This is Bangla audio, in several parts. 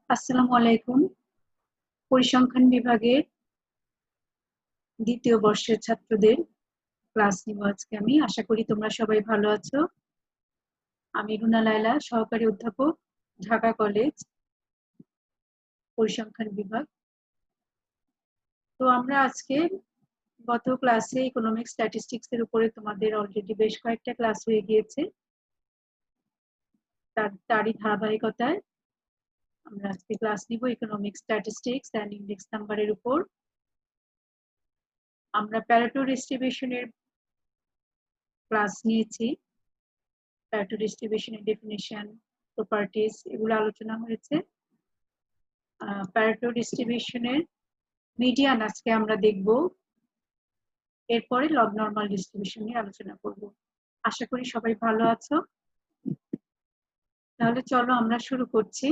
আসসালামু আলাইকুম। পরিসংখ্যান বিভাগের দ্বিতীয় বর্ষের ছাত্রদের ক্লাস নিব আজকে আমি। আশা করি তোমরা সবাই ভালো আছো। আমি রুনা লায়লা, সহকারী অধ্যাপক, ঢাকা কলেজ, পরিসংখ্যান বিভাগ। তো আমরা আজকে গত ক্লাসে ইকোনমিক স্ট্যাটিস্টিক্স এর উপরে তোমাদের অলরেডি বেশ কয়েকটা ক্লাস হয়ে গিয়েছে। তারই ধারাবাহিকতায় আমরা আজকে ক্লাস নিব ইকোনমিক স্ট্যাটিস্টিক্স অ্যান্ড ইন্ডেক্স নাম্বারের উপর। আমরা প্যারেটো ডিস্ট্রিবিউশনের ক্লাস নিয়েছি। প্যারেটো ডিস্ট্রিবিউশনের ডেফিনিশন, প্রপার্টিজ এগুলো আলোচনা হয়েছে। প্যারেটো ডিস্ট্রিবিউশনের মিডিয়ান আজকে আমরা দেখব। এরপরে লব নরমাল ডিস্ট্রিবিউশন নিয়ে আলোচনা করব। আশা করি সবাই ভালো আছো। তাহলে চলো আমরা শুরু করছি।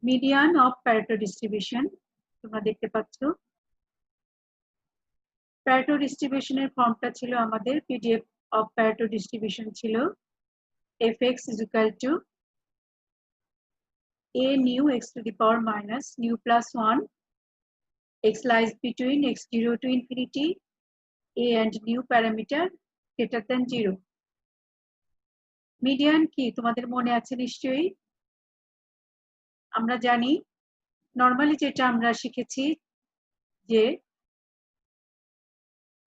মিডিয়ান অফ প্যারেটো ডিস্ট্রিবিউশন তোমরা দেখতে পাচ্ছ। প্যারেটো ডিস্ট্রিবিউশনের ফর্মটা ছিল আমাদের পিডিএফ অফ প্যারেটো ডিস্ট্রিবিউশন ছিল fx is equal to a nu x to the power minus nu plus 1 x lies between x0 to infinity a and nu parameter greater than 0. Median কি তোমাদের মনে আছে নিশ্চয়ই। আমরা জানি নরমালি যেটা আমরা শিখেছি যে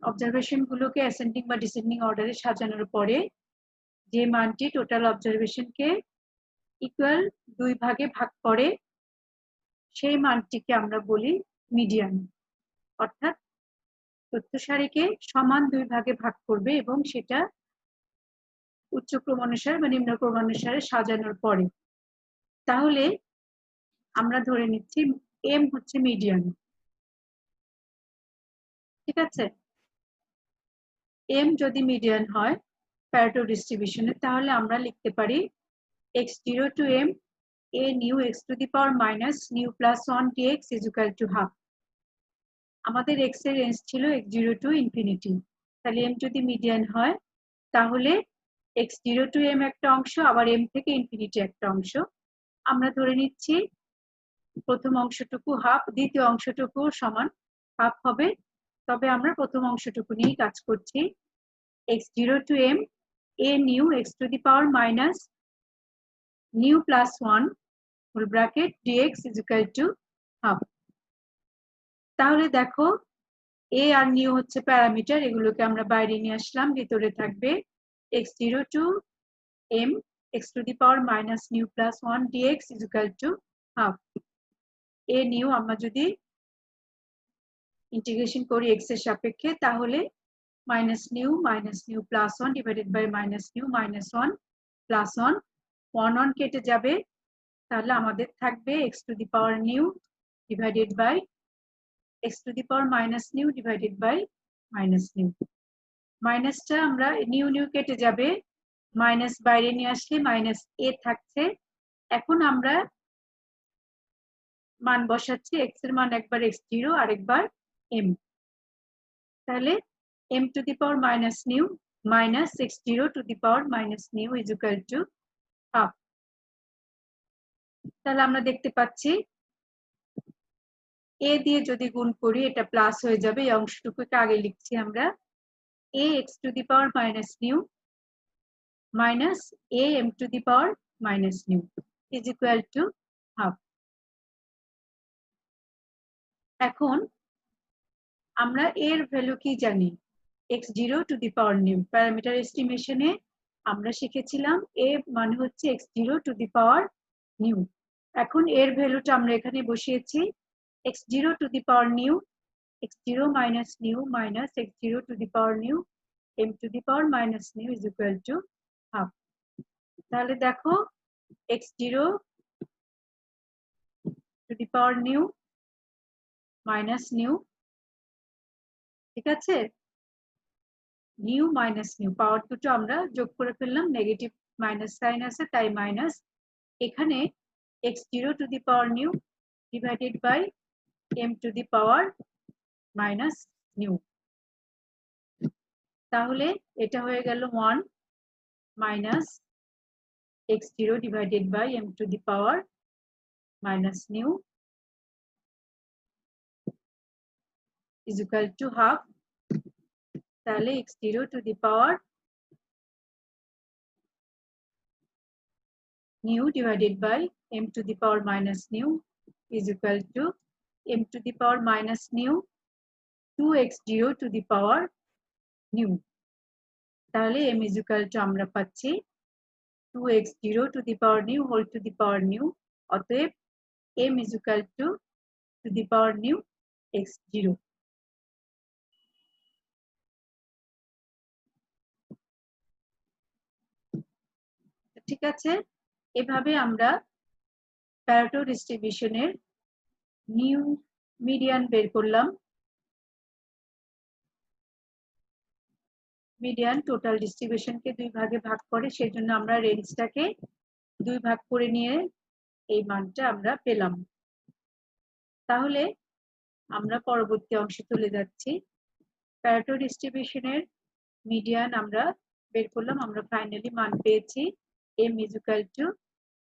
অবজারভেশন গুলোকে অ্যাসেন্ডিং বা ডিসেন্ডিং অর্ডারে সাজানোর পরে যে মানটি টোটাল অবজারভেশনকে ইকুয়াল 2 ভাগে ভাগ করে সেই মানটিকে আমরা বলি মিডিয়ান। অর্থাৎ তথ্য সারিকে সমান 2 ভাগে ভাগ করবে এবং সেটা উচ্চ ক্রমানুসারে বা নিম্ন ক্রমানুসারে সাজানোর পরে। তাহলে আমরা ধরে নিচ্ছি এম হচ্ছে মিডিয়ান। ঠিক আছে, এম যদি মিডিয়ান হয় প্যারেটো ডিস্ট্রিবিউশনে, তাহলে আমরা লিখতে পারি x0 to m a nu x to the power minus nu plus 1 dx is equal to half. আমাদের x এর রেঞ্জ ছিল x0 to infinity। তাহলে m যদি মিডিয়ান হয় তাহলে x0 to m একটা অংশ, আবার m থেকে ইনফিনিটি একটা অংশ। আমরা ধরে নিচ্ছি প্রথম অংশটুকু হাফ, দ্বিতীয় অংশটুকু সমান হাফ হবে। তবে আমরা প্রথম অংশটুকু নিয়ে কাজ করছি। x0 to m a nu x to the power minus nu plus 1 whole bracket dx is equal to half. তাহলে দেখো a আর নিউ হচ্ছে প্যারামিটার, এগুলোকে আমরা বাইরে নিয়ে আসলাম। ভিতরে থাকবে x0 to m x to the power minus nu plus 1 dx is equal to half. a new আমরা যদি ইন্টিগ্রেশন করি x এর সাপেক্ষে তাহলে minus nu plus 1 divided by minus nu minus 1 plus 1 1 কেটে যাবে। তাহলে আমাদের থাকবে x to the power nu divided by x to the power minus nu divided by minus nu। মাইনাসটা আমরা নিউ কেটে যাবে, মাইনাস বাইরে নিয়ে আসলে মাইনাস a থাকছে। এখন আমরা মান বসাচ্ছি, x এর মান একবার x0 আর একবার m। তাহলে m to the power minus nu minus x0 to the power minus nu is equal to half. তাহলে আমরা দেখতে পাচ্ছি a দিয়ে যদি গুণ করি এটা প্লাস হয়ে যাবে। এই অংশটুকুকে আগে লিখছি আমরা a x to the power minus nu minus a m to the power minus nu is equal to half. এখন আমরা এর ভ্যালু কি জানি, x0 to the power nu parameter এস্টিমেশনে আমরা শিখেছিলাম a মানে হচ্ছে x0 to the power nu। এখন এর ভ্যালুটা আমরা এখানে বসিয়েছি x0 to the power nu x0 minus nu minus x0 to the power nu m to the power minus nu is equal to half. তাহলে দেখো x0 to the power nu minus nu, ঠিক আছে, নিউ মাইনাস নিউ পাওয়ার দুটো আমরা যোগ করে ফেললাম, নেগেটিভ মাইনাস সাইন আছে তাই মাইনাস। এখানে x0 to the power nu divided by m to the power minus nu। তাহলে এটা হয়ে গেল 1 minus x0 divided by m to the power minus nu is equal to half, তাহলে x0 to the power nu divided by m to the power minus nu is equal to m to the power minus nu 2x0 to the power nu, তাহলে m is equal to আমরা পাচ্ছি 2x0 to the power nu whole to the power nu, অতএব m is equal to the power nu x0. ঠিক আছে, এভাবে আমরা প্যারেটো ডিস্ট্রিবিউশনের নিউ মিডিয়ান বের করলাম। মিডিয়ান টোটাল ডিস্ট্রিবিউশনকে দুই ভাগে ভাগ করে, সেজন্য আমরা রেঞ্জটাকে দুই ভাগ করে নিয়ে এই মানটা আমরা পেলাম। তাহলে আমরা পরবর্তী অংশে চলে যাচ্ছি। প্যারেটো ডিস্ট্রিবিউশনের মিডিয়ান আমরা বের করলাম, আমরা ফাইনালি মান পেয়েছি m is equal to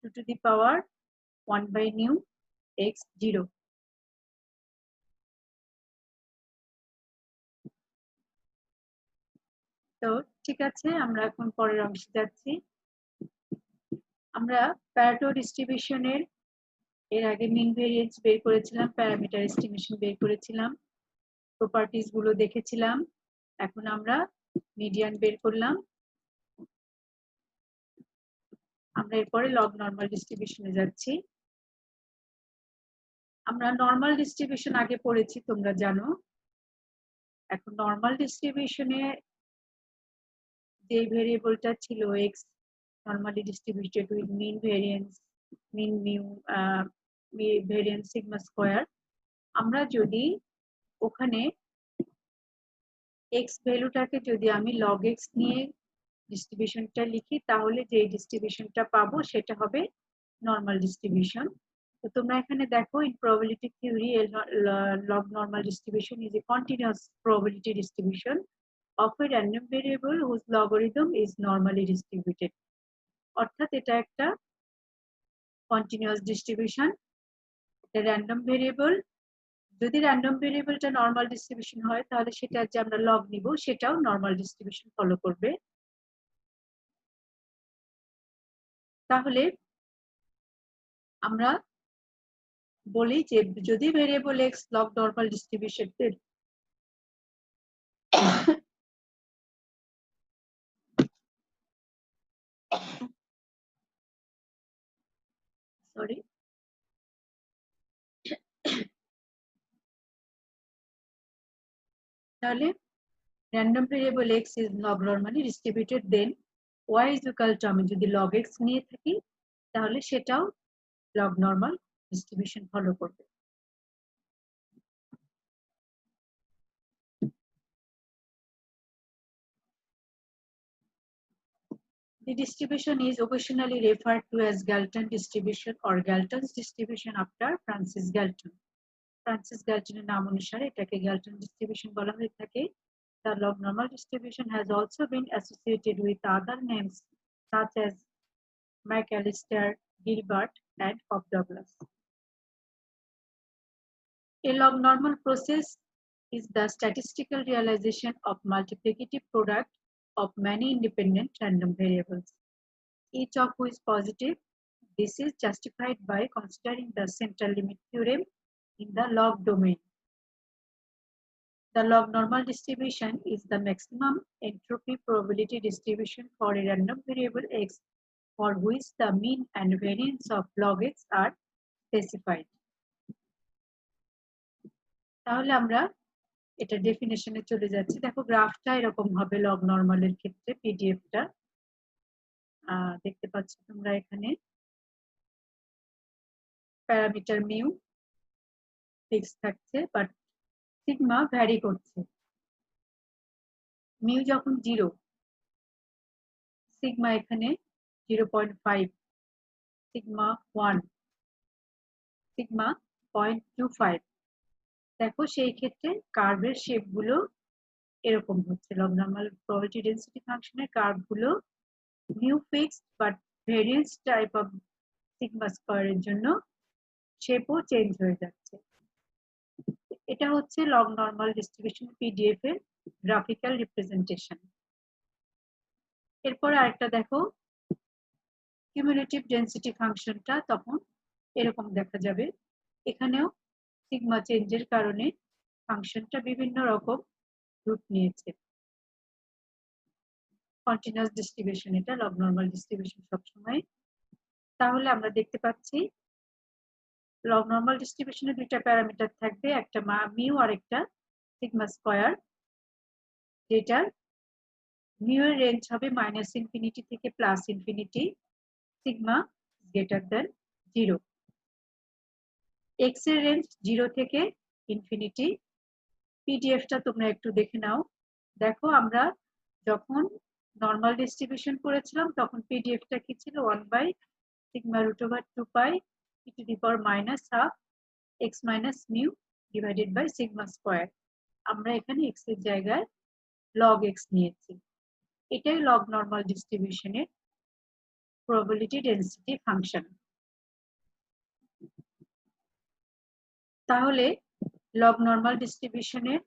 2 to the power 1 by nu x0. তো ঠিক আছে, আমরা এখন পরের অংশে যাচ্ছি। আমরা প্যারেটো ডিস্ট্রিবিউশনের এর আগে মিন ভেরিয়েন্স বের করেছিলাম, প্যারামিটার এস্টিমেশন বের করেছিলাম, প্রপার্টিজ গুলো দেখেছিলাম। এখন আমরা মিডিয়ান বের করলাম। আমরা এরপরে লগ নরমাল ডিস্ট্রিবিউশনে যাচ্ছি। আমরা নরমাল ডিস্ট্রিবিউশন আগে পড়েছি, তোমরা জানো। এখন নরমাল ডিস্ট্রিবিউশনে যে ভেরিয়েবলটা ছিল x normally distributed with mean variance mean mu variance sigma square, আমরা যদি ওখানে x ভ্যালুটাকে যদি আমি log x নিয়ে ডিস্ট্রিবিউশনটা লিখি, তাহলে যে ডিস্ট্রিবিউশনটা পাবো সেটা হবে নরমাল ডিস্ট্রিবিউশন। তো তোমরা এখানে দেখো, in probability theory log normal distribution is a continuous probability distribution of a random variable whose logarithm is normally distributed. অর্থাৎ এটা একটা কন্টিনিউয়াস ডিস্ট্রিবিউশন, এটা র্যান্ডম ভেরিয়েবল। যদি র্যান্ডম ভেরিয়েবলটা নরমাল ডিস্ট্রিবিউশন হয়, তাহলে সেটা যে আমরা লগ নিব সেটাও নরমাল ডিস্ট্রিবিউশন ফলো করবে। তাহলে আমরা বলি যে যদি variable x log normal distribution sorry তাহলে random variable x is log normally distributed, then y is equal to আমি যদি log x নিয়ে থাকি তাহলে সেটাও log normal distribution ফলো করবে। The distribution is occasionally referred to as Galton distribution or Galton's distribution after Francis Galton. Francis Galton's নাম অনুসারে এটাকে Galton distribution বলা হয়ে থাকে। The log normal distribution has also been associated with other names such as McAllister, Gilbert, and Cobb-Douglas. A log normal process is the statistical realization of multiplicative product of many independent random variables, each of which is positive. This is justified by considering the central limit theorem in the log domain. The log normal distribution is the maximum entropy probability distribution for a random variable x for which the mean and variance of log x are specified. তাহলে আমরা এটা ডেফিনেশনে চলে যাচ্ছি। দেখো গ্রাফটা এরকম হবে লগ নরমালের ক্ষেত্রে, পিডিএফটা দেখতে পাচ্ছ তোমরা এখানে। প্যারামিটার মিউ ফিক্স থাকছে, বাট সিগমা ভ্যারি করছে। মিউ যখন 0, সিগমা এখানে 0.5, সিগমা 1, সিগমা 0.25। দেখো সেই ক্ষেত্রে কার্ভের শেপ গুলো এরকম হচ্ছে। লগ নরমাল প্রবাবিলিটি ডেনসিটি ফাংশনের কার্ভ গুলো mu fixed but variance type of sigma স্কয়ারের জন্য শেপও চেঞ্জ হয়ে যাচ্ছে। এটা হচ্ছে লগ নরমাল ডিস্ট্রিবিউশন পিডিএফ এর গ্রাফিক্যাল রিপ্রেজেন্টেশন। এরপর আরেকটা দেখো, কিউমুলেটিভ ডেনসিটি ফাংশনটা তখন এরকম দেখা যাবে। এখানেও সিগমা চেঞ্জের কারণে ফাংশনটা বিভিন্ন রকম রূপ নিয়েছে। কন্টিনিউয়াস ডিস্ট্রিবিউশন, এটা লগ নরমাল ডিস্ট্রিবিউশন সবসময়। তাহলে আমরা দেখতে পাচ্ছি লগ নরমাল ডিস্ট্রিবিউশনে দুইটা প্যারামিটার থাকবে, একটা মিউ আর একটা সিগমা স্কয়ার, যেটার মিউ এর রেঞ্জ হবে -ইনফিনিটি থেকে +infinity, sigma greater than 0। X এর রেঞ্জ 0 থেকে ইনফিনিটি। পিডিএফটা তোমরা একটু দেখে নাও। দেখো আমরা যখন নরমাল ডিস্ট্রিবিউশন করেছিলাম তখন পিডিএফটা কি ছিল, 1/σ√2π e⁻½ x - mu divided by sigma square. আমরা এখানে এক্স এর জায়গায় লগ এক্স নিয়েছি। এটাই লগ নরমাল ডিস্ট্রিবিউশনের প্রবাবিলিটি ডেনসিটি ফাংশন। তাহলে লগ নরমাল ডিস্ট্রিবিউশনের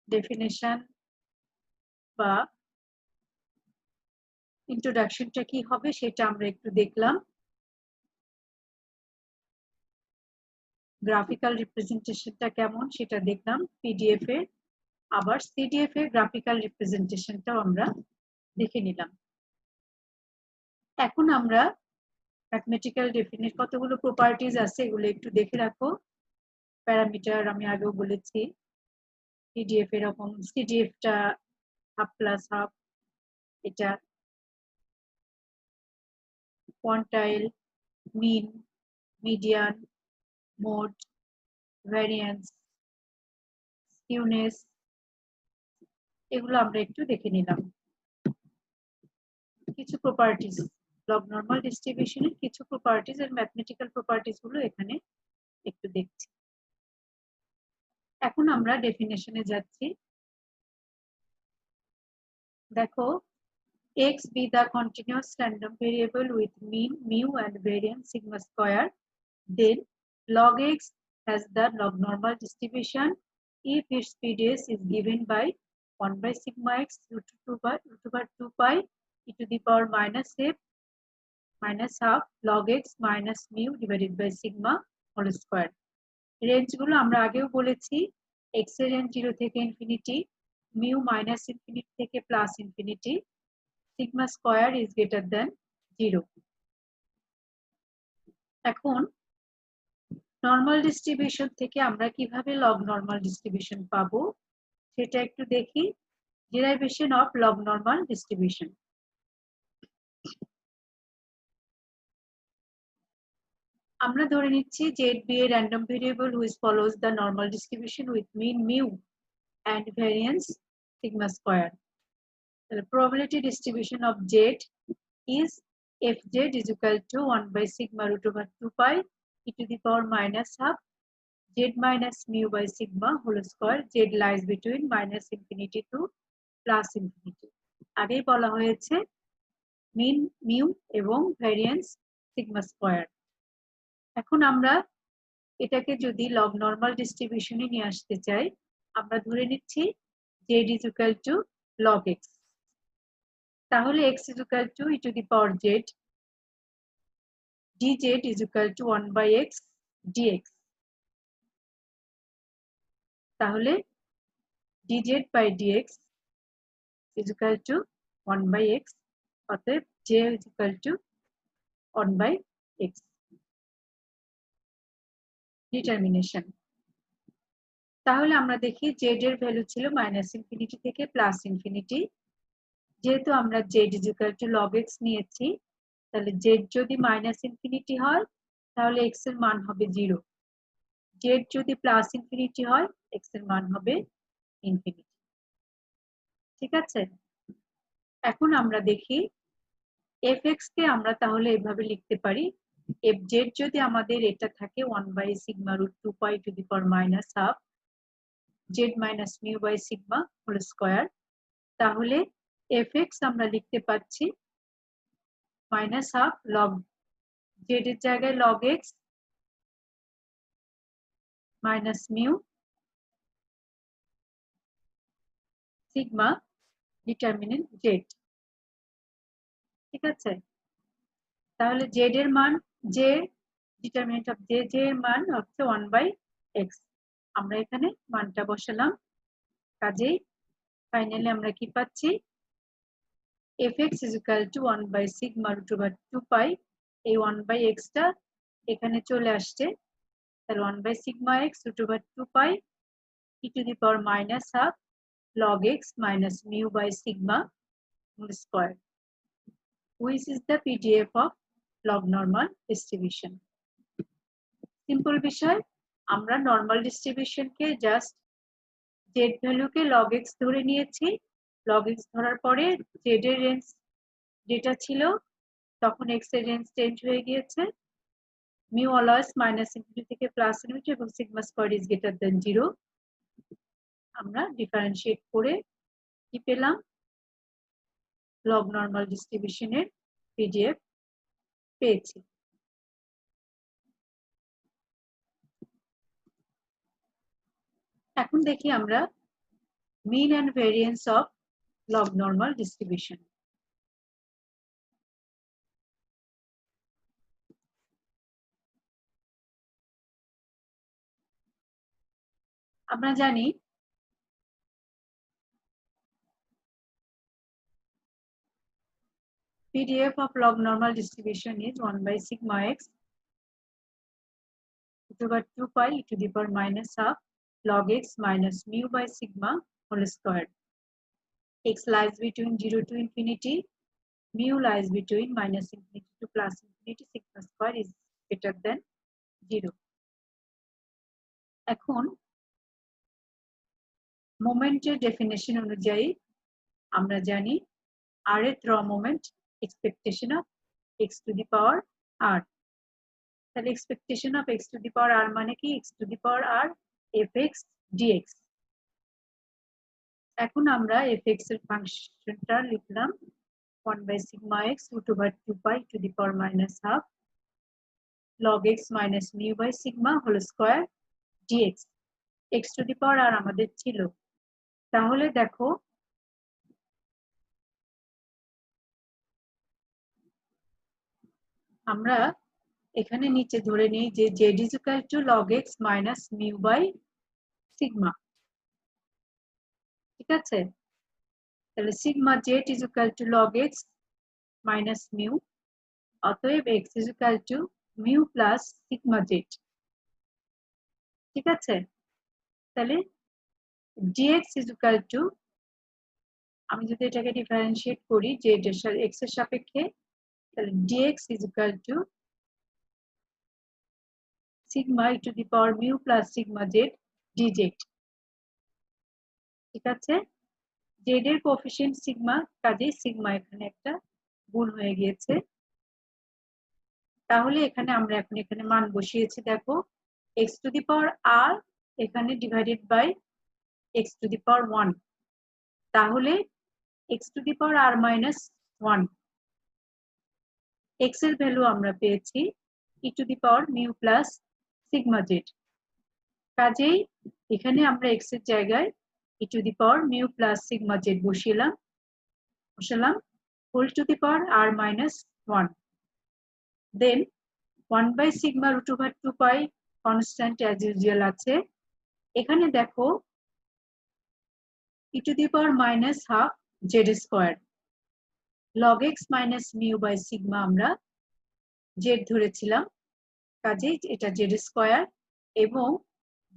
ডেফিনেশন বা ইন্ট্রোডাকশনটা কি হবে সেটা আমরা একটু দেখলাম। গ্রাফিক্যাল রিপ্রেজেন্টেশনটা কেমন সেটা দেখলাম পিডিএফ এর। আবার সিডিএফ এর গ্রাফিক্যাল রিপ্রেজেন্টেশনটাও আমরা দেখে নিলাম। এখন আমরা ম্যাথমেটিক্যাল ডেফিনিশন কতগুলো প্রপার্টিজ আছে এগুলো একটু দেখে রাখো। প্যারামিটার আমি আগেও বলেছি, পিডিএফ এরকম সিডিএফটা হাফ প্লাস হাফ, এটা কোয়ান্টাইল, মিন, মিডিয়ান, মোড, ভ্যারিয়েন্স, স্কিউনেস, এগুলো আমরা একটু দেখে নিলাম। কিছু প্রপার্টিজ, লগ নরমাল ডিস্ট্রিবিউশনের কিছু প্রপার্টিজ এর ম্যাথমেটিক্যাল প্রপার্টিজ গুলো এখানে একটু দেখছি। এখন আমরা ডেফিনেশনে যাচ্ছি। দেখো, x be the continuous random variable with mean, mu and variance sigma square, then log x has the log normal distribution if its PDS is given by 1/sigma x √2π e⁻f -half log x minus mu divided by sigma whole square। Range গুলো আমরা আগেও বলেছি, x এর রেঞ্জ 0 থেকে ইনফিনিটি, মিউ -ইনফিনিটি থেকে +infinity, sigma square is greater than 0। এখন নরমাল ডিস্ট্রিবিউশন থেকে আমরা কিভাবে লগ নরমাল ডিস্ট্রিবিউশন পাবো সেটা একটু দেখি। Derivation of log normal distribution. আমরা ধরে নিচ্ছি Z be a random variable which follows the normal distribution with mean, mu and variance sigma square. The probability distribution of z is fz is equal to 1/sigma√2π e⁻half z minus mu by sigma whole square. Z lies between -infinity to +infinity. আগেই বলা হয়েছে মিন, মিউ এবং ভ্যারিয়েন্স সিগমা স্কয়ার। এখন আমরা এটাকে যদি লগ নরমাল ডিস্ট্রিবিউশনে নিয়ে আসতে চাই, আমরা ধরে নিচ্ছি z is equal to log x। তাহলে x is equal to e⁻z, dz is equal to 1/x dx। তাহলে dz by dx is equal to 1/x, অতএব j is equal to 1/x। Determination. তাহলে আমরা দেখি z এর ভ্যালু ছিল -ইনফিনিটি থেকে +ইনফিনিটি। যেহেতু আমরা z is equal to log x নিয়েছি, তাহলে z যদি -ইনফিনিটি হয় তাহলে x এর মান হবে 0। z যদি +ইনফিনিটি হয় x এর মান হবে ইনফিনিটি। ঠিক আছে? এখন আমরা দেখি fx কে আমরা তাহলে এভাবে লিখতে পারি, fz যদি আমাদের এটা থাকে 1/sigma√2π e⁻half z minus mu by sigma whole square, তাহলে fx আমরা লিখতে পাচ্ছি মাইনাস হাফ লগ জেড এর জায়গায় log x minus mu sigma determinant Z. ঠিক আছে, তাহলে জেড এর মান জে ডিটারমিনেন্ট অফ জে এর মান হচ্ছে 1/x। আমরা এখানে মানটা বসালাম, কাজেই ফাইনালি আমরা কি পাচ্ছি, fx is equal to 1/sigma root over 2 pi। এই 1/x টা এখানে চলে আসছে, তাহলে 1/sigma x root over 2 pi e to the power minus half log x minus mu by sigma whole square, which is the PDF of log normal distribution। Simple বিষয়, আমরা নর্মাল ডিস্ট্রিবিউশনকে জাস্ট জেড ভ্যালুকে লগ এক্স ধরে নিয়েছি। লগ এক্স ধরার পরে জেড এর রেঞ্জ যেটা ছিল তখন এক্স এর রেঞ্জ চেঞ্জ হয়ে গিয়েছে, মিউ অলওয়েজ মাইনাস ইনফিনিটি থেকে প্লাস ইনফিনিটি এবং sigma square is greater than 0। আমরা ডিফারেন্সিয়েট করে কি পেলাম, লগ নরমাল ডিস্ট্রিবিউশনের পিডিএফ পেয়েছি। এখন দেখি আমরা mean and variance of log normal distribution. আমরা জানি PDF of log normal distribution is 1/sigma x over 2 pi e to the power minus half log x minus mu by sigma whole square। X lies between 0 to infinity, mu lies between minus infinity to plus infinity, sigma square is greater than 0। এখন মোমেন্টের ডেফিনেশন অনুযায়ী আমরা জানি r এর র moment expectation of x to the power r। তাহলে expectation of x to the power r মানে কি, x to the power r fx dx। এখন আমরা fx এর ফাংশনটা লিখলাম 1/sigma x root over 2 pi to the power minus half log x minus mu by sigma whole square dx। x to the power r আমাদের ছিল, তাহলে দেখো আমরা এখানে নিচে ধরে নিই যে z is equal to log x minus mu by sigma। ঠিক আছে, তাহলে sigma z is equal to log x minus mu, অতএব x is equal to mu plus sigma z। ঠিক আছে, তাহলে dx is equal to, আমি যদি এটাকে ডিফারেন্সিয়েট করি z এর x এর সাপেক্ষে, তাহলে dx is equal to sigma e to the power mu plus sigma z dz। ঠিক আছে, z এর কোএফিসিয়েন্ট সিগমা, কাজেই সিগমা এখানে একটা গুণ হয়ে গিয়েছে। তাহলে এখানে আমরা এখন এখানে মান বসিয়েছি, দেখো x to the power r এখানে divided by x to the power 1, তাহলে x to the power r minus 1, x এর ভ্যালু আমরা পেয়েছি e to the power mu plus sigma z। কাজেই এখানে আমরা x এর জায়গায় e to the power mu plus sigma z বসালাম whole to the power r minus 1, then 1/sigma root over 2 pi constant as usual আছে। এখানে দেখো e to the power minus half z square log x minus mu by sigma আমরা z ধরেছিলাম, কাজেই এটা z স্কয়ার, এবং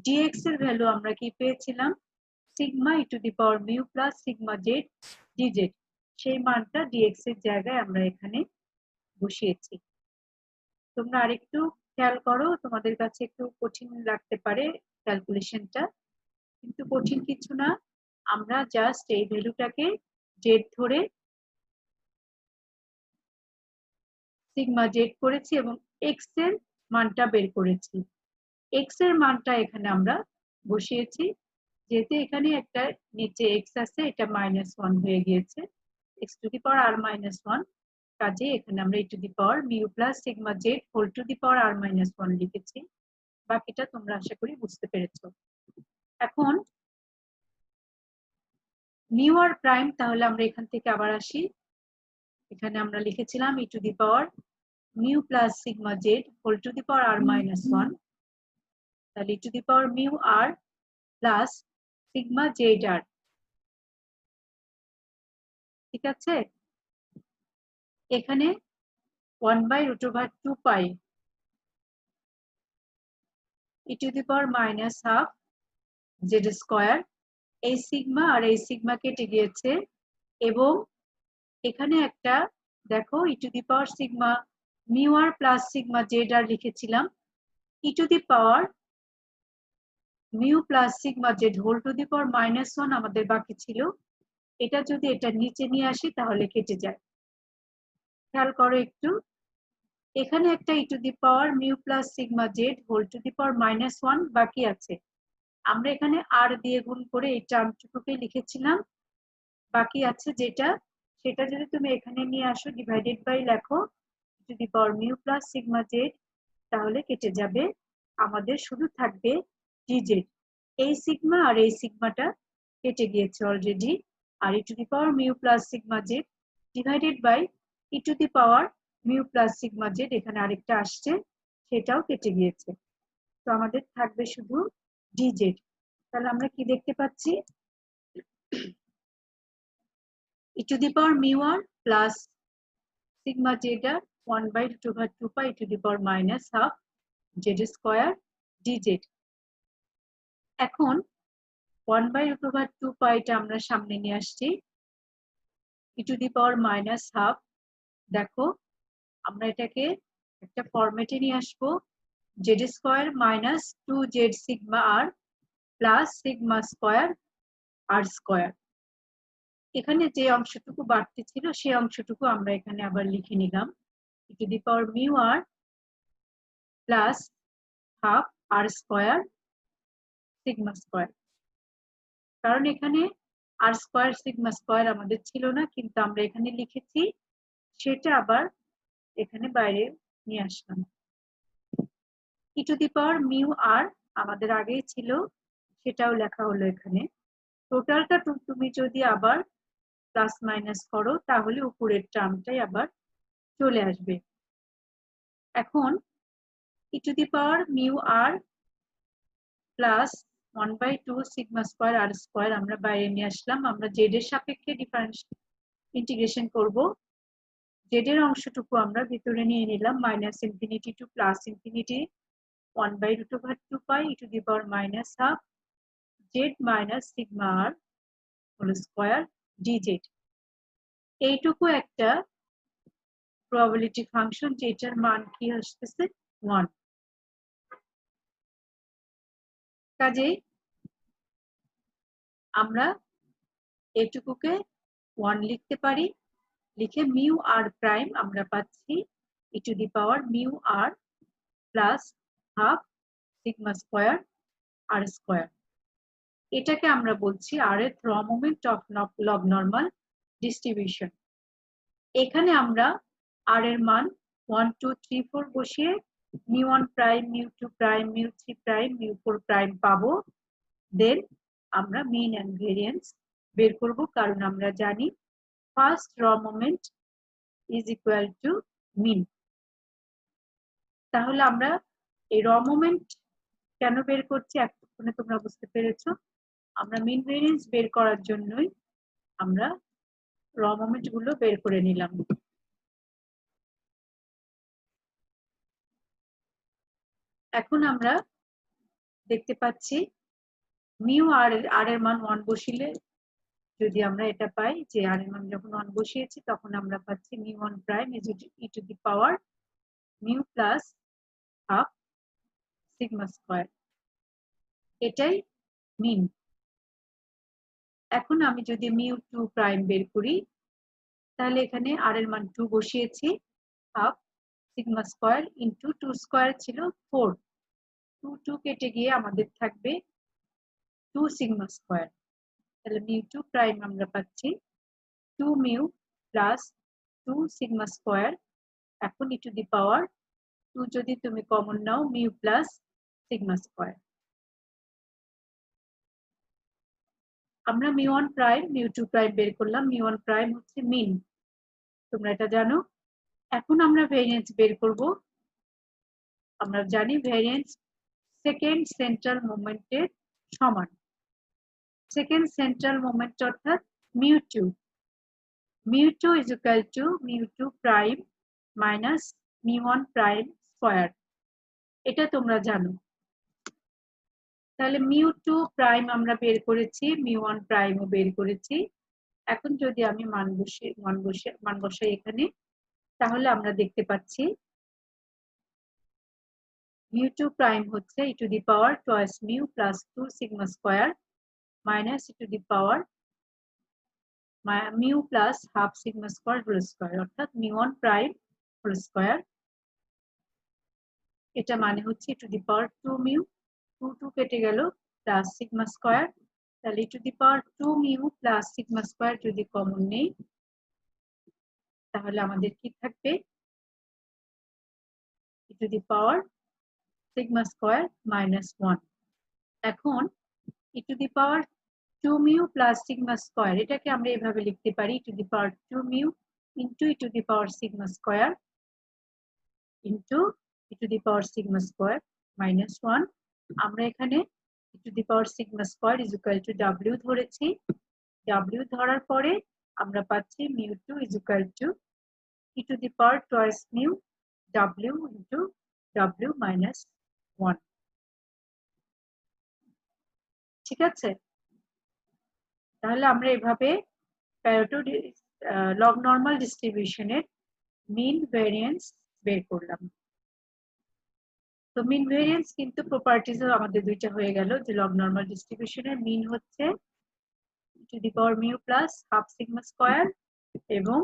dx এর ভ্যালু আমরা কি পেয়েছিলাম, sigma e to the power mu plus sigma z dz। সেই মানটা dx এর জায়গায় আমরা এখানে বসিয়েছি। তোমরা আরেকটু খেয়াল করো, তোমাদের কাছে একটু কঠিন লাগতে পারে ক্যালকুলেশনটা, কিন্তু কঠিন কিছু না, আমরা জাস্ট এই ভ্যালুটাকে z ধরে সিগমা z করেছি এবং x এর মানটা বের করেছি। x এর মানটা এখানে আমরা বসিয়েছি, যেহেতু এখানে একটা নিচে x আছে, এটা -1 হয়ে গিয়েছে, x to the power r minus 1, কাজে এখানে আমরা e to the power mu plus sigma Z whole to the power R minus 1 লিখেছি। বাকিটা তোমরা আশা করি বুঝতে পেরেছো। এখন মিউ আর প্রাইম, তাহলে আমরা এখান থেকে আবার আসি। এখানে আমরা লিখেছিলাম e to the power mu plus sigma Z whole to the power R minus 1, তাহলে e to the power mu R plus sigma z r. ঠিক আছে, এখানে 1/√2 pi e to the power minus half z square. এই সিগমা আর এই সিগমা কেটে গিয়েছে, এবং এখানে একটা দেখো e to the power sigma mu R plus sigma z r লিখেছিলাম, e to the power mu plus sigma Z whole to the power minus 1 আমাদের বাকি ছিল। এটা যদি এটা নিচে নিয়ে আসি তাহলে কেটে যায়। খেয়াল করো একটু, এখানে একটা e to the power mu plus sigma Z whole to the power minus 1 বাকি আছে। আমরা এখানে আর দিয়ে গুণ করে এই টার্মটুকুকে লিখেছিলাম, বাকি আছে যেটা, সেটা যদি তুমি এখানে নিয়ে আসো ডিভাইডেড বাই লেখো e to the power mu plus sigma Z, তাহলে কেটে যাবে, আমাদের শুধু থাকবে ডিজেড। এই সিগমা আর এই সিগমাটা কেটে গিয়েছে অলরেডি, আর e to the power mu plus sigma Z divided by e to the power mu plus sigma Z, এখানে আরেকটা আসছে, সেটাও কেটে গিয়েছে। তো আমাদের থাকবে শুধু ডিজেড। তাহলে আমরা কি দেখতে পাচ্ছি, e to the power mu R plus sigma z r 1/√2 pi e to the power minus half z square dz. এখন 1/√2 পাইটা আমরা সামনে নিয়ে আসছি, e to the power minus half. দেখো আমরা এটাকে একটা ফরম্যাটে নিয়ে আসবো, z square minus 2z sigma r plus sigma square আর স্কোয়ার। এখানে যে অংশটুকু বাড়তি ছিল সেই অংশটুকু আমরা এখানে আবার লিখে নিলাম, e to the power mu R plus half R square sigma square. কারণ এখানে আর স্কোয়ার সিগমা স্কোয়ার আমাদের ছিল না, কিন্তু আমরা এখানে লিখেছি, সেটা আবার এখানে বাইরে নিয়ে আসলাম। e to the power mu r আমাদের আগেই ছিল, সেটাও লেখা হলো এখানে। টোটালটা তুমি যদি আবার প্লাস মাইনাস করো তাহলে উপরের টার্মটাই আবার চলে আসবে। এখন e to the power mu R plus 1/2 sigma square R square আমরা বাইরে নিয়ে আসলাম। আমরা জেড এর সাপেক্ষে ডিফারেন্স ইন্টিগ্রেশন করব, জেড এর অংশটুকু আমরা ভিতরে নিয়ে নিলাম, minus infinity to plus infinity 1/√2 pi e to the power minus half Z minus sigma R whole square d z. এইটুকু একটা প্রবাবিলিটি ফাংশন, যেটার মান কি আসতেছে 1। কাজেই আমরা এইটুকুকে 1 লিখতে পারি, লিখে মিউ আর প্রাইম আমরা পাচ্ছি e to the power mu R plus half sigma square R square. এটাকে আমরা বলছি আর এর র moment of log normal distribution. এখানে আমরা আর এর মান 1 2 3 4 বসিয়ে mu 1 prime mu 2 prime mu 3 prime mu 4 prime পাবো। দেন আমরা মিন এন্ড ভেরিয়েন্স বের করব, কারণ আমরা জানি ফার্স্ট র মোমেন্ট ইজ ইকুয়াল টু মিন। তাহলে আমরা এই র মোমেন্ট কেন বের করছি এতক্ষণে তোমরা বুঝতে পেরেছো। আমরা মিন ভেরিয়েন্স বের করার জন্যই আমরা র মোমেন্ট গুলো বের করে নিলাম। এখন আমরা দেখতে পাচ্ছি মিউ আর এর মান 1 বসিলে যদি আমরা এটা পাই যে আর এর মান যখন 1 বসিয়েছি তখন আমরা পাচ্ছি mu 1 prime is E two the power mu plus half sigma square, এটাই মিন। এখন আমি যদি মিউ 2 প্রাইম বের করি, তাহলে এখানে আর এর মান 2 বসিয়েছি, half sigma square into 2 square ছিল 4, 2 2 কেটে গিয়ে আমাদের থাকবে 2 সিগমা স্কয়ার। তাহলে মিউ 2 প্রাইম আমরা পাচ্ছি 2 মিউ প্লাস 2 sigma square এখন e to the power 2 যদি তুমি কমন নাও mu plus sigma square আমরা mu1 prime mu2 prime বের করলাম mu1 prime হচ্ছে মিন তোমরা এটা জানো এখন আমরা ভেরিয়েন্স বের করব আমরা জানি ভেরিয়েন্স সেকেন্ড সেন্ট্রাল মোমেন্টের সমান সেকেন্ড সেন্ট্রাল মোমেন্ট অর্থাৎ mu2 mu2 is equal to mu2 prime minus mu1 prime square এটা তোমরা জানো তাহলে mu2 prime আমরা বের করেছি mu1 prime ও বের করেছি এখন যদি আমি মান বসাই এখানে তাহলে আমরা দেখতে পাচ্ছি mu2 prime হচ্ছে e to the power twice mu plus 2 sigma square minus e to the power mu plus half sigma square whole square অর্থাৎ mu1 prime whole square এটা মানে হচ্ছে e to the power 2 mu 2 কেটে গেল plus sigma square তাহলে e to the power 2 mu plus sigma square যদি কমন নেই তাহলে আমাদের কি থাকবে e to the power sigma square minus 1 এখন e to the power 2 mu plus sigma square এটাকে আমরা এভাবে লিখতে পারি e to the power 2 mu into e to the power sigma square into e to the power sigma square minus 1 আমরা এখানে e to the power sigma square is equal to w ধরেছি w ধরার পরে আমরা পাচ্ছি mu2 is equal to e to the power twice mu w into w minus 1 ঠিক আছে তাহলে আমরা এভাবে প্যারেটো লগ নরমাল ডিস্ট্রিবিউশনের মিন ভেরিয়েন্স বের করলাম তো মিন ভেরিয়েন্স কিন্তু প্রপার্টিজও আমাদের দুইটা হয়ে গেল যে লগ নরমাল ডিস্ট্রিবিউশনের মিন হচ্ছে two the power mu plus half sigma square এবং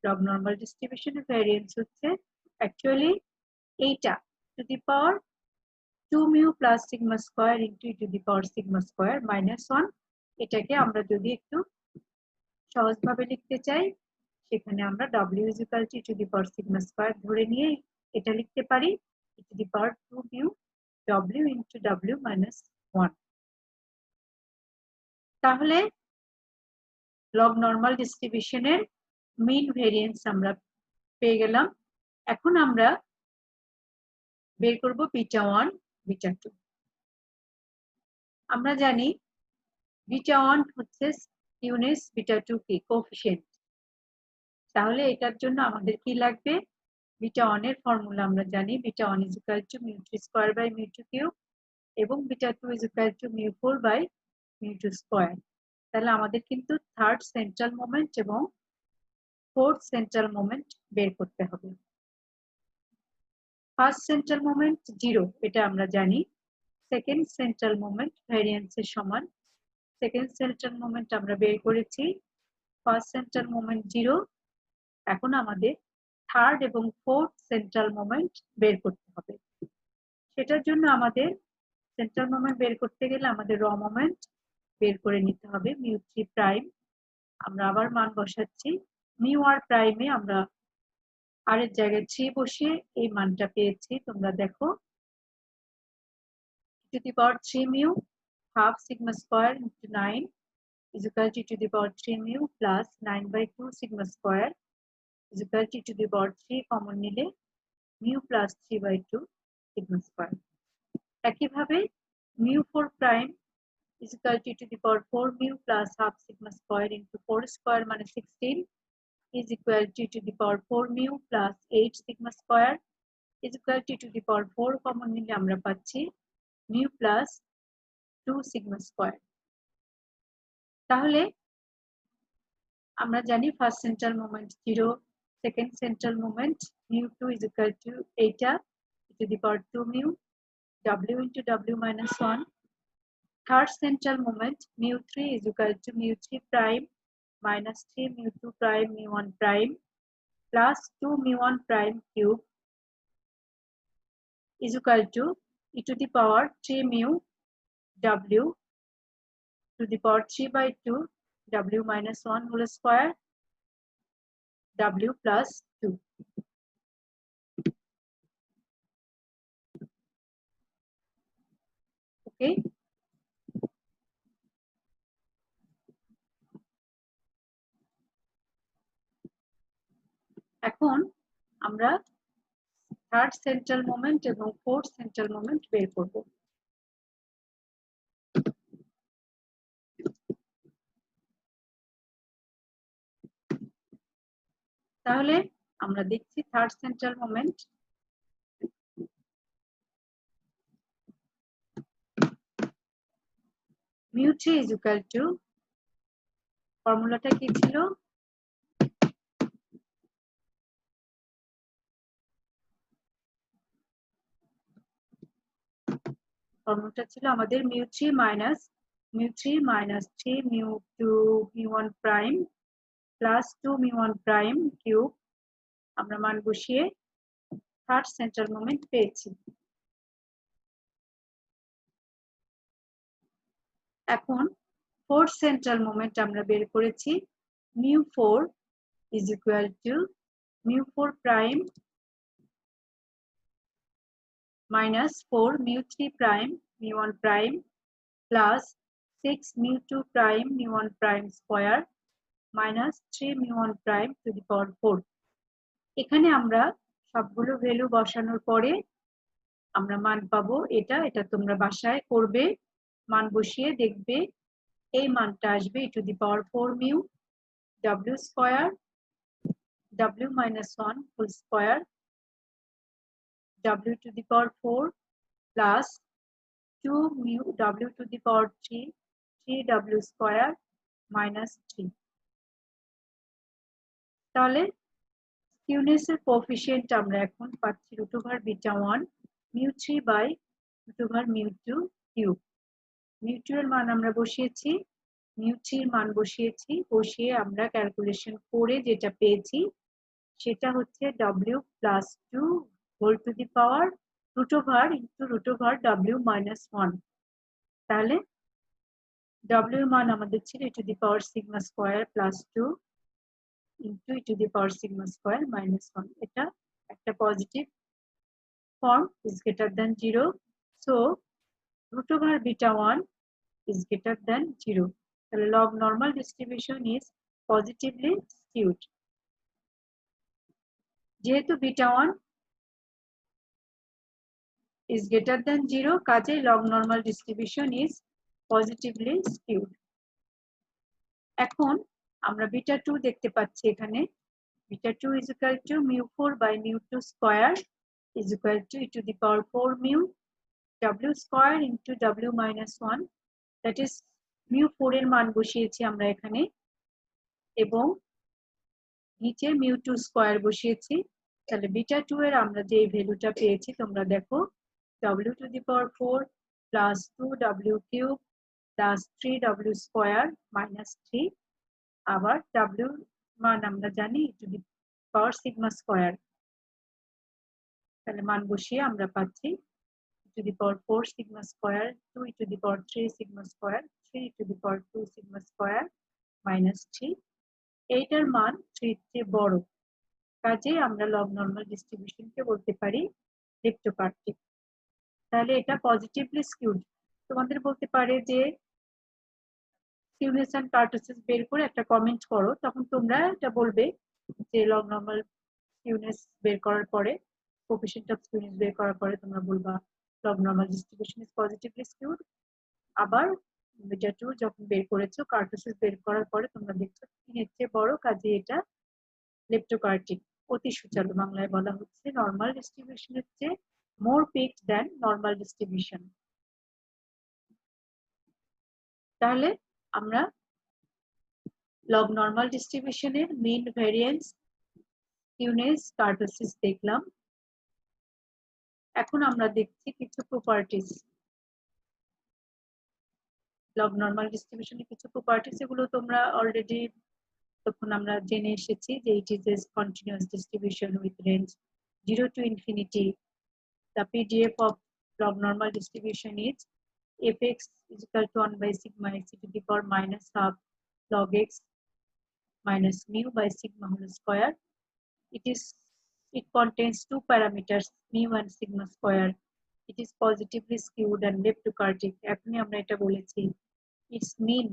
লগ নরমাল ডিস্ট্রিবিউশনের ভেরিয়েন্স হচ্ছে অ্যাকচুয়ালি এইটা two the power 2 mu plus sigma square into two the power sigma square minus 1 এটাকে আমরা যদি একটু সহজভাবে লিখতে চাই সেখানে আমরা w is equal to the power sigma square ধরে নিয়ে এটা লিখতে পারি to the power 2 mu w into w minus 1 তাহলে লগ নরমাল ডিস্ট্রিবিউশনের মিন ভেরিয়েন্স আমরা পেয়ে গেলাম এখন আমরা বের করব বিটা 1 বিটা 2 আমরা জানি বিটা 1 হচ্ছে স্কিউনেস বিটা 2 কি কোএফিশিয়েন্ট তাহলে এটার জন্য আমাদের কি লাগবে বিটা 1 এর ফর্মুলা আমরা জানি beta 1 is equal to mu3 square by mu2 cube এবং beta 2 is equal to mu4 by mu2 square তাহলে আমাদের কিন্তু থার্ড সেন্ট্রাল মোমেন্ট এবং ফোর্থ সেন্ট্রাল মোমেন্ট বের করতে হবে ফার্স্ট সেন্ট্রাল মোমেন্ট 0 এটা আমরা জানি সেকেন্ড সেন্ট্রাল মোমেন্ট ভেরিয়েন্সের সমান সেকেন্ড সেন্ট্রাল মোমেন্ট আমরা বের করেছি ফার্স্ট সেন্ট্রাল মোমেন্ট 0 এখন আমাদের থার্ড এবং ফোর্থ সেন্ট্রাল মোমেন্ট বের করতে হবে সেটার জন্য আমাদের সেন্ট্রাল মোমেন্ট বের করতে গেলে আমাদের র মোমেন্ট বের করে নিতে হবে mu3 প্রাইম আমরা আবার মান বসাচ্ছি mu r প্রাইমে আমরা r এর জায়গায় 3 বসিয়ে এই মানটা পেয়েছি তোমরা দেখো to the power 3 mu half sigma square into 9 is equal to the power 3 mu plus 9 by 2 sigma square is equal to the power 3 common নিলে mu plus 3 by 2 sigma square একইভাবে mu4 prime is equal to the power 4 mu plus half sigma square into 4 square মানে 16 is equal to the power 4 mu plus 8 sigma square is equal to the power 4 common নিলে আমরা পাচ্ছি mu plus 2 sigma square তাহলে আমরা জানি first central moment 0 second central moment mu2 is equal to eta to the power 2 mu w into w minus 1 third central moment mu3 is equal to mu3 prime minus 3 mu2 prime mu1 prime plus 2 mu1 prime cube is equal to e to the power 3 mu w to the power 3 by 2 w minus 1 whole square w plus 2. Okay, এখন আমরা থার্ড সেন্ট্রাল মোমেন্ট এবং ফোর্থ সেন্ট্রাল মোমেন্ট বের করব। তাহলে আমরা দেখছি third central moment mu3 is equal to, ফর্মুলাটা কি ছিল, ফর্মুলাটা ছিল আমাদের mu3 minus 3 mu2 mu1 prime plus 2 mu1 prime cube, আমরা মান বসিয়ে থার্ড সেন্ট্রাল মোমেন্ট পেয়েছি। এখন ফোর্থ সেন্ট্রাল মোমেন্ট আমরা বের করেছি mu4 is equal to mu4 prime minus 4 mu3 prime mu1 prime plus 6 mu2 prime mu1 prime square minus 3 mu1 prime to the power 4। এখানে আমরা সবগুলো ভ্যালু বসানোর পরে আমরা মান পাবো এটা। এটা তোমরা বাসায় করবে, মান বসিয়ে দেখবে এই মানটা আসবে e to the power 4 mu w square w minus 1 whole square w to the power 4 plus 2 mu w to the power 3 3w square minus 3। তাহলে স্কিউনেস এর কোএফিসিয়েন্ট আমরা এখন পাচ্ছি √β1 mu3 by √μ2 কিউব। mu2 এর মান আমরা বসিয়েছি, mu3 এর মান বসিয়েছি, বসিয়ে আমরা ক্যালকুলেশন করে যেটা পেয়েছি সেটা হচ্ছে w plus 2 whole to the power √w minus 1। তাহলে w এর মান আমাদের ছিল e to the power sigma square plus 2 into e to the power sigma square minus 1। এটা একটা positive form is greater than 0, so √β1 is greater than 0। তাহলে log normal distribution is positively skewed। যেহেতু β1 is greater than 0, কাজেই log normal distribution is positively skewed। এখন আমরা β2 দেখতে পাচ্ছি এখানে β2 is equal to mu4 by mu2 square is equal to e to the power 4 mu w square into w minus 1, that is mu4 এর মান বসিয়েছি আমরা এখানে এবং নিচে mu2 স্কয়ার বসিয়েছি। তাহলে β2 এর আমরা যে ভ্যালুটা পেয়েছি তোমরা দেখো w to the power 4 plus 2w cube plus 3w square minus 3, আবার w মান আমরা জানি e to the power sigma square। তাহলে মান বসিয়ে আমরা পাচ্ছি e to the power 4 sigma square 2 e to the power 3 sigma square 3 e to the power 2 sigma square minus 3। এইটার মান 3 এর চেয়ে বড়, কাজেই আমরা লগ নরমাল ডিস্ট্রিবিউশনকে বলতে পারি লেপ্টোকার্টিক। তাহলে এটা পজিটিভলি স্কিউড। তোমাদের বলতে পারে যে স্কিউনেস এন্ড কার্টোসিস বের করে একটা কমেন্ট করো, তখন তোমরা এটা বলবে যে লগ নরমাল স্কিউনেস বের করার পরে কোএফিসিয়েন্ট অফ স্কিউনেস বের করার পরে তোমরা বলবা log normal distribution is positively skewed. আবার β2 যখন বের করেছো কার্টোসিস বের করার পরে তোমরা দেখছো 3 এর চেয়ে বড়, কাজে এটা লেপ্টোকার্টিক। অতি সূচালো বাংলায় বলা হচ্ছে নরমাল ডিস্ট্রিবিউশনের চেয়ে মোর পিকড দ্যান নরমাল ডিস্ট্রিবিউশন। তাহলে আমরা লগ নরমাল ডিস্ট্রিবিউশনের মিন ভ্যারিয়েন্স স্কিউনেস কার্টোসিস দেখলাম। এখন আমরা দেখছি কিছু প্রপার্টিজ লগ নরমাল ডিস্ট্রিবিউশনের কিছু প্রপার্টিজ, এগুলো তোমরা অলরেডি তখন আমরা জেনে এসেছি যে it is a continuous distribution with range 0 to infinity। The PDF of log normal distribution is fx is equal to 1 by sigma x to the power minus half log x minus mu by sigma whole square. It contains two parameters mu and sigma square. It is positively skewed and leptokurtic. এখনই আমরা এটা বলেছি its mean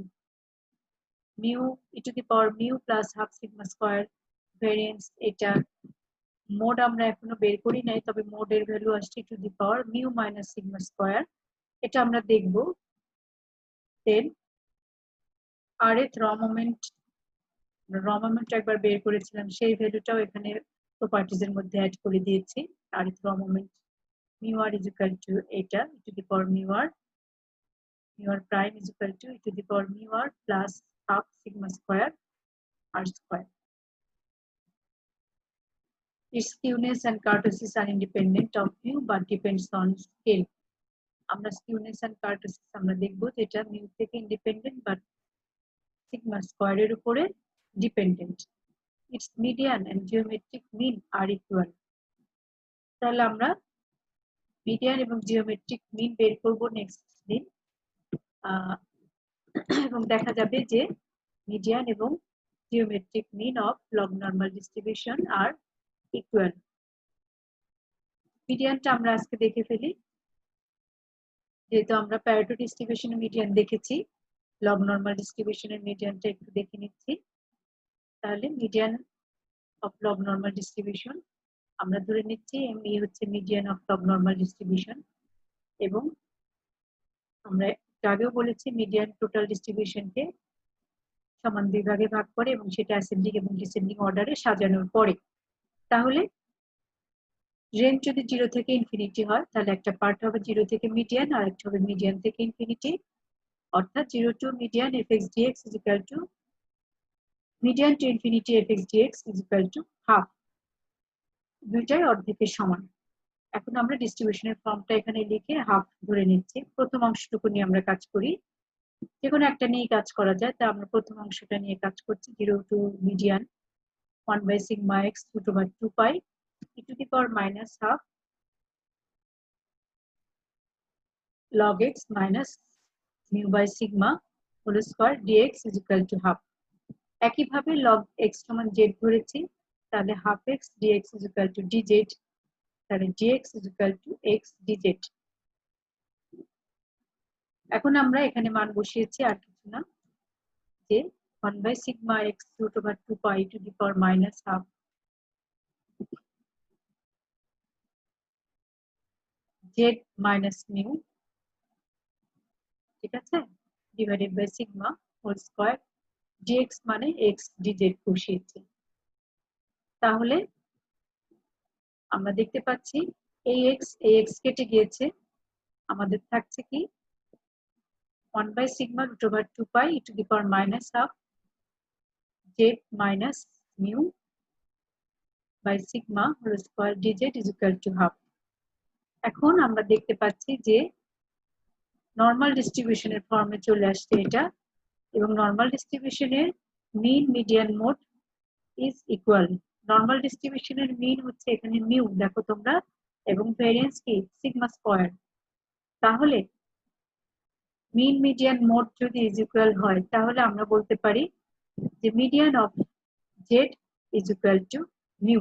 mu e to the power mu plus half sigma square variance এটা মোড আমরা এখনো বের করি নাই, তবে মোডের ভ্যালু আসছে two the power mu minus sigma square. এটা আমরা দেখব। দেন rth র মোমেন্ট একবার বের করেছিলাম, সেই ভ্যালুটাও এখানে প্রপার্টিজ এর মধ্যে অ্যাড করে দিয়েছি। rth র moment mu r is equal to এটা to the power mu r prime is equal to to the power mu R plus half sigma square r square. Its skewness and kurtosis are independent of mu but depends on scale. আমরা skewness and kurtosis আমরা দেখব যেটা mu থেকে independent but sigma square এর উপরে dependent. Its median and geometric mean are equal. তাহলে আমরা median এবং geometric mean বের করব নেক্সট দিন, এবং দেখা যাবে যে median এবং geometric mean of log normal distribution are equal. মিডিয়ানটা আমরা আজকে দেখে ফেলি, যেহেতু আমরা প্যারেটো ডিস্ট্রিবিউশনের মিডিয়ান দেখেছি, লগ নরমাল ডিস্ট্রিবিউশনের মিডিয়ানটা একটু দেখে নিচ্ছি। তাহলে median of log normal distribution আমরা ধরে নিচ্ছি এমই হচ্ছে median of log normal distribution, এবং আমরা আগেও বলেছি মিডিয়ান টোটাল ডিস্ট্রিবিউশনকে সমান দুই ভাগে ভাগ করে এবং সেটা অ্যাসেন্ডিং এবং ডিসেন্ডিং অর্ডারে সাজানোর পরে। তাহলে রেঞ্জ যদি 0 থেকে ইনফিনিটি হয় তাহলে একটা পার্ট হবে 0 থেকে মিডিয়ান আর একটা হবে মিডিয়ান থেকে ইনফিনিটি, অর্থাৎ 0 to median fx dx is equal to median to infinity fx dx is equal to হাফ, দুইটাই অর্ধেকের সমান। এখন আমরা ডিস্ট্রিবিউশনের ফর্মটা এখানে লিখে হাফ ধরে নিচ্ছি। প্রথম অংশটুকু নিয়ে আমরা কাজ করি, যে কোনো একটা নিয়ে কাজ করা যায়, তা আমরা প্রথম অংশটা নিয়ে কাজ করছি। 0 to median 1 by sigma x root over 2 pi e to the power minus half log x minus mu by sigma whole square dx is equal to half. একইভাবে log x সমান z ধরেছি, তাহলে half x dx is equal to dz, তাহলে dx is equal to x dz। এখন আমরা এখানে মান বসিয়েছি, আর কিছু না, যে 1 by sigma x root over 2 pi to the power minus half z minus mu, ঠিক আছে, divided by sigma whole square dx মানে x dz বসিয়েছি। তাহলে আমরা দেখতে পাচ্ছি এই x কেটে গিয়েছে, আমাদের থাকছে কি 1 by sigma root over 2 pi e to the power minus half z minus mu by sigma whole square dz is equal to half. এখন আমরা দেখতে পাচ্ছি যে নরমাল ডিস্ট্রিবিউশনের ফর্মে চলে আসছে এটা, এবং নরমাল ডিস্ট্রিবিউশনের mean median mode is equal. Normal ডিস্ট্রিবিউশনের মিন হচ্ছে এখানে মিউ, দেখো তোমরা, এবং ভেরিয়েন্স কি সিগমা স্কয়ার। তাহলে মিন মিডিয়ান মোড যদি ইজ ইকুয়াল হয় তাহলে আমরা বলতে পারি যে median of Z is equal two mu.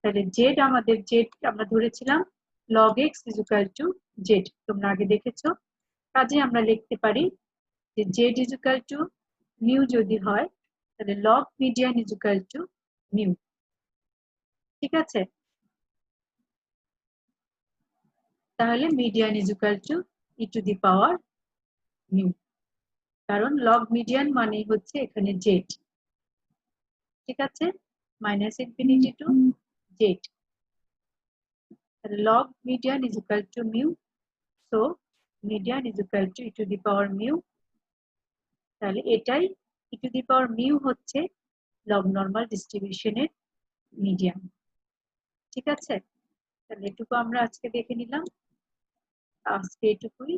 তাহলে জেড আমাদের জেড আমরা ধরেছিলাম log x is equal to z, তোমরা আগে দেখেছো। কাজে আমরা লিখতে পারি যে z is equal to mu যদি হয় তাহলে log median is equal to mu, ঠিক আছে। তাহলে median is equal to e to the power mu, কারণ log median মানে হচ্ছে এখানে z, ঠিক আছে, minus infinity two z। log median is equal to mu, so median is equal to e to the power mu। তাহলে এটাই e to the power mu হচ্ছে log normal ডিস্ট্রিবিউশনের মিডিয়ান, ঠিক আছে। তাহলে এটুকু আমরা আজকে দেখে নিলাম, আজকে এটুকুই।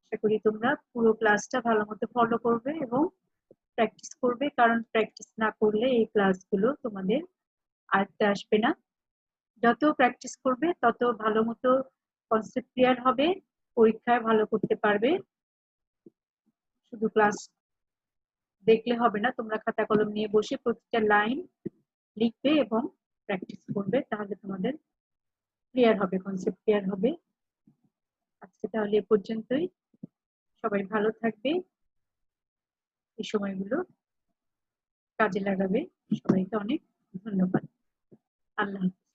আশা করি তোমরা পুরো ক্লাসটা ভালো মতো ফলো করবে এবং প্র্যাকটিস করবে, কারণ প্র্যাকটিস না করলে এই ক্লাসগুলো তোমাদের আয়ত্তে আসবে না। যত প্র্যাকটিস করবে তত ভালো মতো কনসেপ্ট ক্লিয়ার হবে, পরীক্ষায় ভালো করতে পারবে। শুধু ক্লাস দেখলে হবে না, তোমরা খাতা কলম নিয়ে বসে প্রতিটা লাইন লিখবে এবং প্র্যাকটিস করবে, তাহলে তোমাদের ক্লিয়ার হবে, কনসেপ্ট ক্লিয়ার হবে। আজকে তাহলে এ পর্যন্তই। সবাই ভালো থাকবে, এই সময়গুলো কাজে লাগাবে। সবাইকে অনেক ধন্যবাদ। আল্লাহ হাফেজ।